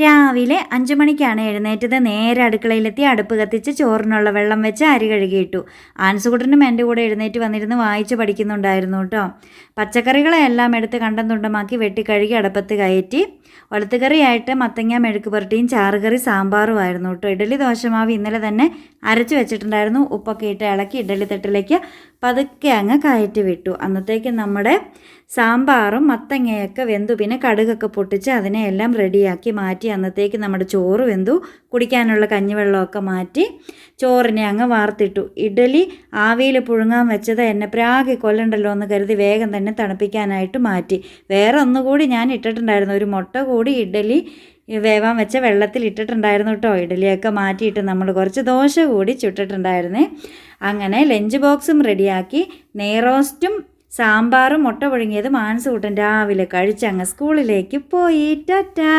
രാവിലെ 5 മണിക്കാണ് എഴുന്നേറ്റത്. നേരെ അടുക്കളയിലെത്തി അടുപ്പ് കത്തിച്ച് ചോറിനുള്ള വെള്ളം വെച്ച് അരി കഴുകിയിട്ടു. ആൻസുകുട്ടനും എൻ്റെ കൂടെ എഴുന്നേറ്റ് വന്നിരുന്ന് വായിച്ച് പഠിക്കുന്നുണ്ടായിരുന്നു കേട്ടോ. പച്ചക്കറികളെല്ലാം എടുത്ത് കണ്ടം തുണ്ടമാക്കി വെട്ടിക്കഴുകി അടുപ്പത്ത് കയറ്റി. ഒലത്തുകറിയായിട്ട് മത്തങ്ങ മെഴുക്ക് പുരട്ടിയും ചാറുകറി സാമ്പാറുമായിരുന്നു കേട്ടോ. ഇഡ്ഡലി ദോശമാവ് ഇന്നലെ തന്നെ അരച്ച് വെച്ചിട്ടുണ്ടായിരുന്നു. ഉപ്പൊക്കെ ഇട്ട് ഇളക്കി ഇഡ്ഡലി തട്ടിലേക്ക് പതുക്കെ അങ്ങ് കയറ്റി വിട്ടു. അന്നത്തേക്ക് നമ്മുടെ സാമ്പാറും മത്തങ്ങയൊക്കെ വെന്തു. പിന്നെ കടുകൊക്കെ പൊട്ടിച്ച് അതിനെയെല്ലാം റെഡിയാക്കി മാറ്റി. അന്നത്തേക്ക് നമ്മുടെ ചോറ് വെന്തു. കുടിക്കാനുള്ള കഞ്ഞിവെള്ളമൊക്കെ മാറ്റി ചോറിനെ അങ്ങ് വാർത്തിട്ടു. ഇഡ്ഡലി ആവിയിൽ പുഴുങ്ങാൻ വെച്ചത് എന്നെ പ്രാകി കൊല്ലണ്ടല്ലോ എന്ന് കരുതി വേഗം തന്നെ തണുപ്പിക്കാനായിട്ട് മാറ്റി. വേറെ ഒന്നുകൂടി ഞാൻ ഇട്ടിട്ടുണ്ടായിരുന്നു. ഒരു മുട്ട കൂടി ഇഡ്ഡലി വേവാൻ വെച്ച വെള്ളത്തിൽ ഇട്ടിട്ടുണ്ടായിരുന്നു കേട്ടോ. ഇഡ്ഡലിയൊക്കെ മാറ്റിയിട്ട് നമ്മൾ കുറച്ച് ദോശ കൂടി ചുട്ടിട്ടുണ്ടായിരുന്നേ. അങ്ങനെ ലഞ്ച് ബോക്സും റെഡിയാക്കി. നെയ്റോസ്റ്റും സാമ്പാറും മുട്ട പുഴുങ്ങിയതും ആൻസുകുട്ടൻ രാവിലെ കഴിച്ചങ്ങ് സ്കൂളിലേക്ക് പോയി. ടാറ്റാ.